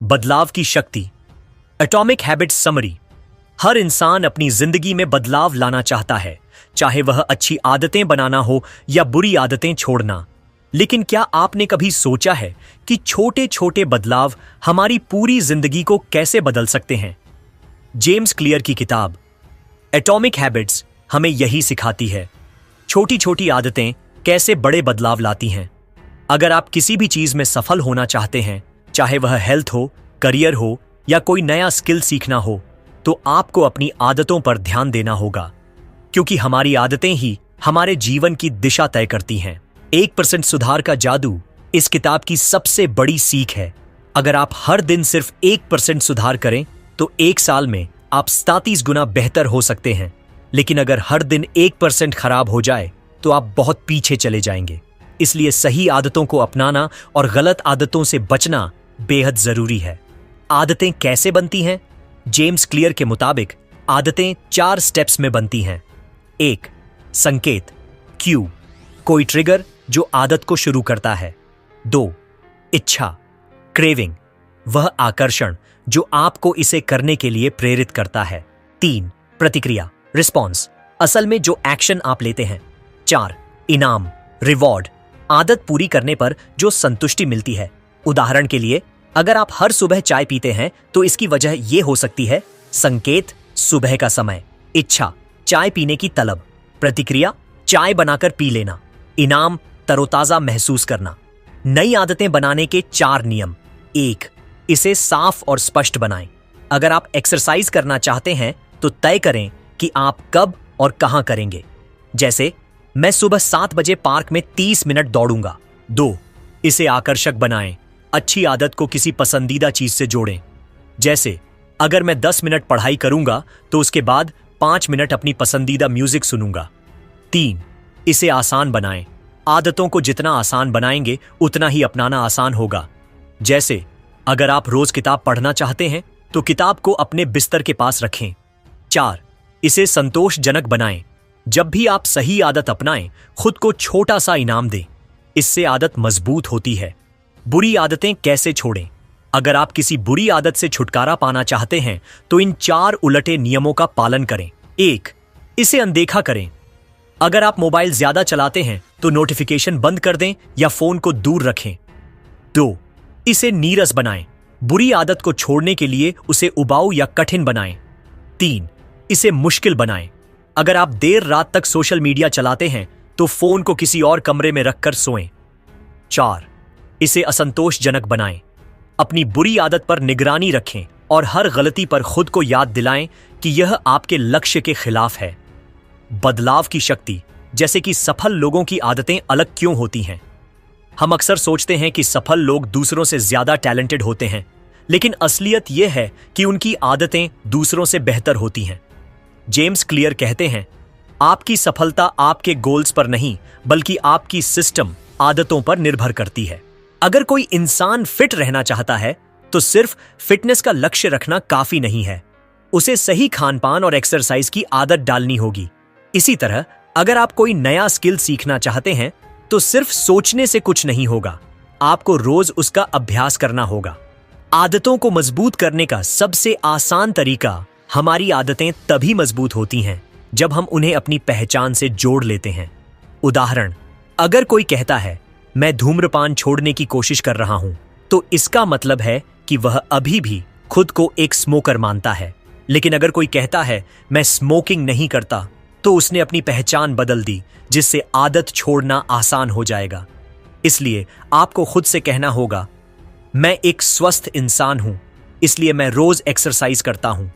बदलाव की शक्ति। Atomic habits summary. हर इंसान अपनी जिंदगी में बदलाव लाना चाहता है, चाहे वह अच्छी आदतें बनाना हो या बुरी आदतें छोड़ना। लेकिन क्या आपने कभी सोचा है कि छोटे छोटे बदलाव हमारी पूरी जिंदगी को कैसे बदल सकते हैं? जेम्स क्लियर की किताब एटॉमिक हैबिट्स हमें यही सिखाती है। छोटी छोटी आदतें कैसे बड़े बदलाव लाती हैं। अगर आप किसी भी चीज में सफल होना चाहते हैं, चाहे वह हेल्थ हो, करियर हो या कोई नया स्किल सीखना हो, तो आपको अपनी आदतों पर ध्यान देना होगा, क्योंकि हमारी आदतें ही हमारे जीवन की दिशा तय करती हैं। 1% सुधार का जादू इस किताब की सबसे बड़ी सीख है। अगर आप हर दिन सिर्फ 1% सुधार करें तो 1 साल में आप 37 गुना बेहतर हो सकते हैं। लेकिन अगर हर दिन 1% खराब हो जाए तो आप बहुत पीछे चले जाएंगे। इसलिए सही आदतों को अपनाना और गलत आदतों से बचना बेहद जरूरी है। आदतें कैसे बनती हैं? जेम्स क्लियर के मुताबिक आदतें 4 स्टेप्स में बनती हैं। 1. संकेत, क्यू, कोई ट्रिगर जो आदत को शुरू करता है। 2. इच्छा, क्रेविंग, वह आकर्षण जो आपको इसे करने के लिए प्रेरित करता है। 3. प्रतिक्रिया, रिस्पॉन्स, असल में जो एक्शन आप लेते हैं। 4. इनाम, रिवॉर्ड, आदत पूरी करने पर जो संतुष्टि मिलती है। उदाहरण के लिए, अगर आप हर सुबह चाय पीते हैं तो इसकी वजह यह हो सकती है: संकेत, सुबह का समय; इच्छा, चाय पीने की तलब; प्रतिक्रिया, चाय बनाकर पी लेना; इनाम, तरोताजा महसूस करना। नई आदतें बनाने के 4 नियम। 1. इसे साफ और स्पष्ट बनाएं। अगर आप एक्सरसाइज करना चाहते हैं तो तय करें कि आप कब और कहां करेंगे। जैसे, मैं सुबह 7 बजे पार्क में 30 मिनट दौड़ूंगा। 2. इसे आकर्षक बनाएं। अच्छी आदत को किसी पसंदीदा चीज से जोड़ें। जैसे, अगर मैं 10 मिनट पढ़ाई करूंगा तो उसके बाद 5 मिनट अपनी पसंदीदा म्यूजिक सुनूंगा। 3. इसे आसान बनाएं। आदतों को जितना आसान बनाएंगे उतना ही अपनाना आसान होगा। जैसे, अगर आप रोज किताब पढ़ना चाहते हैं तो किताब को अपने बिस्तर के पास रखें। 4. इसे संतोषजनक बनाएं। जब भी आप सही आदत अपनाएं, खुद को छोटा सा इनाम दें। इससे आदत मजबूत होती है। बुरी आदतें कैसे छोड़ें? अगर आप किसी बुरी आदत से छुटकारा पाना चाहते हैं तो इन 4 उलटे नियमों का पालन करें। 1. इसे अनदेखा करें। अगर आप मोबाइल ज्यादा चलाते हैं तो नोटिफिकेशन बंद कर दें या फोन को दूर रखें। 2. इसे नीरस बनाएं। बुरी आदत को छोड़ने के लिए उसे उबाऊ या कठिन बनाएं। 3. इसे मुश्किल बनाएं। अगर आप देर रात तक सोशल मीडिया चलाते हैं तो फोन को किसी और कमरे में रखकर सोएं। 4. इसे असंतोषजनक बनाएं। अपनी बुरी आदत पर निगरानी रखें और हर गलती पर खुद को याद दिलाएं कि यह आपके लक्ष्य के खिलाफ है। बदलाव की शक्ति, जैसे कि सफल लोगों की आदतें अलग क्यों होती हैं? हम अक्सर सोचते हैं कि सफल लोग दूसरों से ज्यादा टैलेंटेड होते हैं, लेकिन असलियत यह है कि उनकी आदतें दूसरों से बेहतर होती हैं। जेम्स क्लियर कहते हैं, आपकी सफलता आपके गोल्स पर नहीं बल्कि आपकी सिस्टम, आदतों पर निर्भर करती है। अगर कोई इंसान फिट रहना चाहता है तो सिर्फ फिटनेस का लक्ष्य रखना काफी नहीं है, उसे सही खानपान और एक्सरसाइज की आदत डालनी होगी। इसी तरह, अगर आप कोई नया स्किल सीखना चाहते हैं तो सिर्फ सोचने से कुछ नहीं होगा, आपको रोज उसका अभ्यास करना होगा। आदतों को मजबूत करने का सबसे आसान तरीका, हमारी आदतें तभी मजबूत होती हैं जब हम उन्हें अपनी पहचान से जोड़ लेते हैं। उदाहरण, अगर कोई कहता है, मैं धूम्रपान छोड़ने की कोशिश कर रहा हूं, तो इसका मतलब है कि वह अभी भी खुद को एक स्मोकर मानता है। लेकिन अगर कोई कहता है, मैं स्मोकिंग नहीं करता, तो उसने अपनी पहचान बदल दी, जिससे आदत छोड़ना आसान हो जाएगा। इसलिए आपको खुद से कहना होगा, मैं एक स्वस्थ इंसान हूं, इसलिए मैं रोज एक्सरसाइज करता हूं।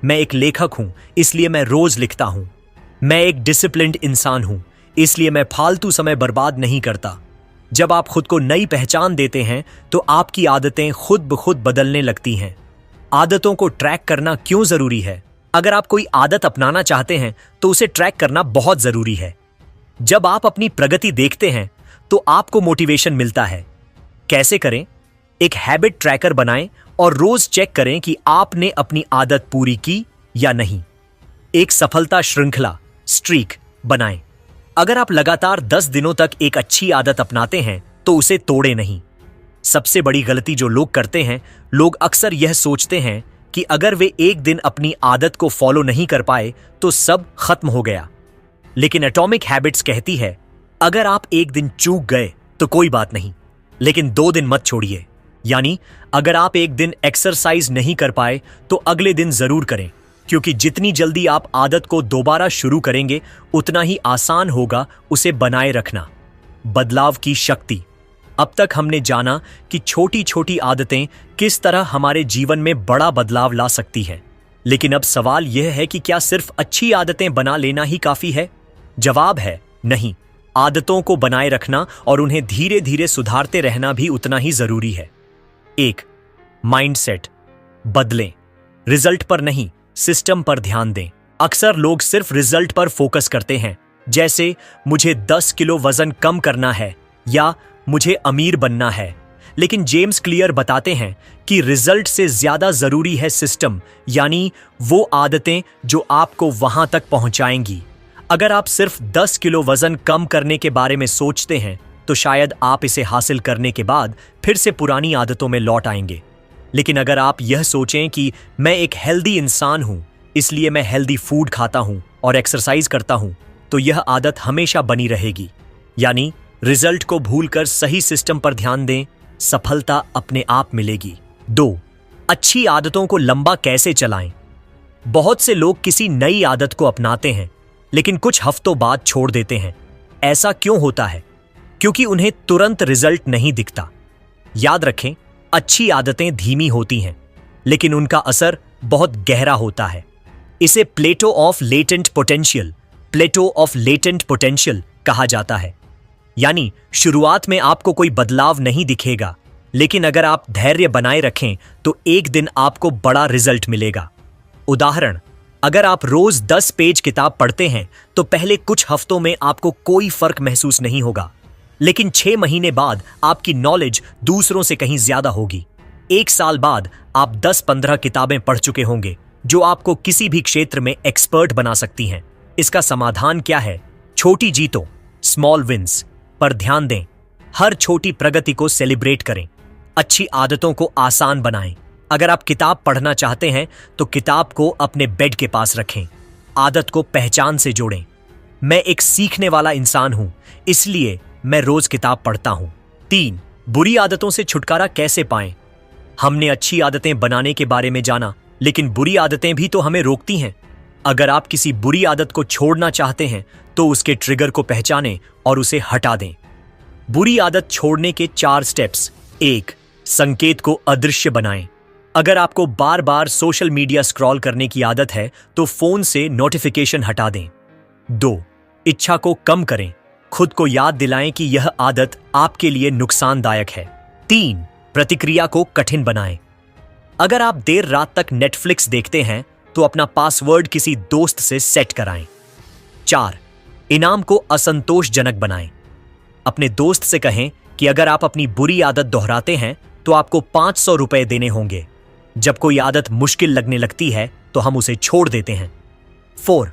मैं एक लेखक हूं, इसलिए मैं रोज लिखता हूं। मैं एक डिसिप्लिन्ड इंसान हूं, इसलिए मैं फालतू समय बर्बाद नहीं करता। जब आप खुद को नई पहचान देते हैं तो आपकी आदतें खुद ब खुद बदलने लगती हैं। आदतों को ट्रैक करना क्यों जरूरी है? अगर आप कोई आदत अपनाना चाहते हैं तो उसे ट्रैक करना बहुत जरूरी है। जब आप अपनी प्रगति देखते हैं तो आपको मोटिवेशन मिलता है। कैसे करें? एक हैबिट ट्रैकर बनाएं और रोज चेक करें कि आपने अपनी आदत पूरी की या नहीं। एक सफलता श्रृंखला, स्ट्रीक, बनाएं। अगर आप लगातार 10 दिनों तक एक अच्छी आदत अपनाते हैं तो उसे तोड़ें नहीं। सबसे बड़ी गलती जो लोग करते हैं, लोग अक्सर यह सोचते हैं कि अगर वे एक दिन अपनी आदत को फॉलो नहीं कर पाए तो सब खत्म हो गया। लेकिन एटॉमिक हैबिट्स कहती है, अगर आप एक दिन चूक गए तो कोई बात नहीं, लेकिन 2 दिन मत छोड़िए। यानी अगर आप एक दिन एक्सरसाइज नहीं कर पाए तो अगले दिन जरूर करें, क्योंकि जितनी जल्दी आप आदत को दोबारा शुरू करेंगे उतना ही आसान होगा उसे बनाए रखना। बदलाव की शक्ति। अब तक हमने जाना कि छोटी छोटी आदतें किस तरह हमारे जीवन में बड़ा बदलाव ला सकती हैं। लेकिन अब सवाल यह है कि क्या सिर्फ अच्छी आदतें बना लेना ही काफी है? जवाब है नहीं। आदतों को बनाए रखना और उन्हें धीरे धीरे सुधारते रहना भी उतना ही जरूरी है। 1. माइंडसेट बदलें। रिजल्ट पर नहीं, सिस्टम पर ध्यान दें। अक्सर लोग सिर्फ रिजल्ट पर फोकस करते हैं, जैसे मुझे 10 किलो वजन कम करना है या मुझे अमीर बनना है। लेकिन जेम्स क्लियर बताते हैं कि रिजल्ट से ज्यादा जरूरी है सिस्टम, यानी वो आदतें जो आपको वहां तक पहुंचाएंगी। अगर आप सिर्फ 10 किलो वजन कम करने के बारे में सोचते हैं तो शायद आप इसे हासिल करने के बाद फिर से पुरानी आदतों में लौट आएंगे। लेकिन अगर आप यह सोचें कि मैं एक हेल्दी इंसान हूं, इसलिए मैं हेल्दी फूड खाता हूं और एक्सरसाइज करता हूं, तो यह आदत हमेशा बनी रहेगी। यानी रिजल्ट को भूलकर सही सिस्टम पर ध्यान दें, सफलता अपने आप मिलेगी। 2. अच्छी आदतों को लंबा कैसे चलाएं? बहुत से लोग किसी नई आदत को अपनाते हैं लेकिन कुछ हफ्तों बाद छोड़ देते हैं। ऐसा क्यों होता है? क्योंकि उन्हें तुरंत रिजल्ट नहीं दिखता। याद रखें, अच्छी आदतें धीमी होती हैं लेकिन उनका असर बहुत गहरा होता है। इसे प्लेटो ऑफ लेटेंट पोटेंशियल कहा जाता है। यानी शुरुआत में आपको कोई बदलाव नहीं दिखेगा, लेकिन अगर आप धैर्य बनाए रखें तो एक दिन आपको बड़ा रिजल्ट मिलेगा। उदाहरण, अगर आप रोज 10 पेज किताब पढ़ते हैं तो पहले कुछ हफ्तों में आपको कोई फर्क महसूस नहीं होगा, लेकिन 6 महीने बाद आपकी नॉलेज दूसरों से कहीं ज्यादा होगी। 1 साल बाद आप 10-15 किताबें पढ़ चुके होंगे जो आपको किसी भी क्षेत्र में एक्सपर्ट बना सकती हैं। इसका समाधान क्या है? छोटी जीतों, स्मॉल विंस पर ध्यान दें। हर छोटी प्रगति को सेलिब्रेट करें। अच्छी आदतों को आसान बनाएं। अगर आप किताब पढ़ना चाहते हैं तो किताब को अपने बेड के पास रखें। आदत को पहचान से जोड़ें। मैं एक सीखने वाला इंसान हूं, इसलिए मैं रोज किताब पढ़ता हूं। 3. बुरी आदतों से छुटकारा कैसे पाएं? हमने अच्छी आदतें बनाने के बारे में जाना, लेकिन बुरी आदतें भी तो हमें रोकती हैं। अगर आप किसी बुरी आदत को छोड़ना चाहते हैं तो उसके ट्रिगर को पहचानें और उसे हटा दें। बुरी आदत छोड़ने के 4 स्टेप्स। 1. संकेत को अदृश्य बनाएं। अगर आपको बार बार सोशल मीडिया स्क्रॉल करने की आदत है तो फोन से नोटिफिकेशन हटा दें। 2. इच्छा को कम करें। खुद को याद दिलाएं कि यह आदत आपके लिए नुकसानदायक है। 3. प्रतिक्रिया को कठिन बनाएं। अगर आप देर रात तक नेटफ्लिक्स देखते हैं तो अपना पासवर्ड किसी दोस्त से सेट कराएं। 4. इनाम को असंतोषजनक बनाएं। अपने दोस्त से कहें कि अगर आप अपनी बुरी आदत दोहराते हैं तो आपको 500 रुपए देने होंगे। जब कोई आदत मुश्किल लगने लगती है तो हम उसे छोड़ देते हैं। 4.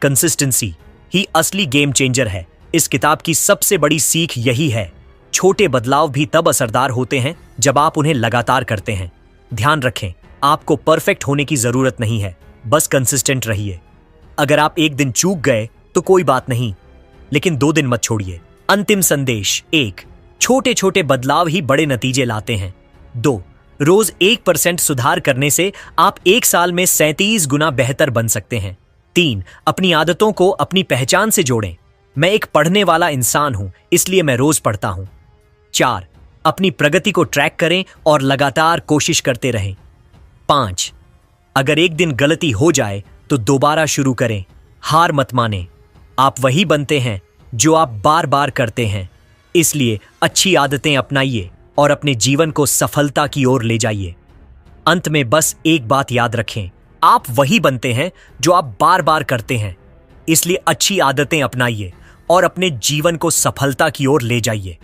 कंसिस्टेंसी ही असली गेम चेंजर है। इस किताब की सबसे बड़ी सीख यही है। छोटे बदलाव भी तब असरदार होते हैं जब आप उन्हें लगातार करते हैं। ध्यान रखें, आपको परफेक्ट होने की जरूरत नहीं है, बस कंसिस्टेंट रहिए। अगर आप एक दिन चूक गए तो कोई बात नहीं, लेकिन 2 दिन मत छोड़िए। अंतिम संदेश। 1. छोटे छोटे बदलाव ही बड़े नतीजे लाते हैं। 2. रोज 1% सुधार करने से आप 1 साल में 37 गुना बेहतर बन सकते हैं। 3. अपनी आदतों को अपनी पहचान से जोड़ें। मैं एक पढ़ने वाला इंसान हूं, इसलिए मैं रोज पढ़ता हूं। 4. अपनी प्रगति को ट्रैक करें और लगातार कोशिश करते रहें। 5. अगर एक दिन गलती हो जाए तो दोबारा शुरू करें। हार मत मानें। आप वही बनते हैं जो आप बार बार करते हैं। इसलिए अच्छी आदतें अपनाइए और अपने जीवन को सफलता की ओर ले जाइए। अंत में बस एक बात याद रखें, आप वही बनते हैं जो आप बार बार करते हैं। इसलिए अच्छी आदतें अपनाइए और अपने जीवन को सफलता की ओर ले जाइए।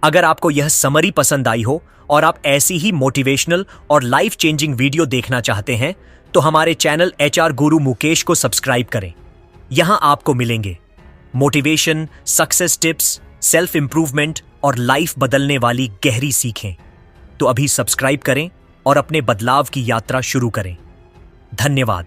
अगर आपको यह समरी पसंद आई हो और आप ऐसी ही मोटिवेशनल और लाइफ चेंजिंग वीडियो देखना चाहते हैं तो हमारे चैनल HR गुरु मुकेश को सब्सक्राइब करें। यहां आपको मिलेंगे motivation, success tips, self improvement और लाइफ बदलने वाली गहरी सीखें, तो अभी सब्सक्राइब करें और अपने बदलाव की यात्रा शुरू करें। धन्यवाद।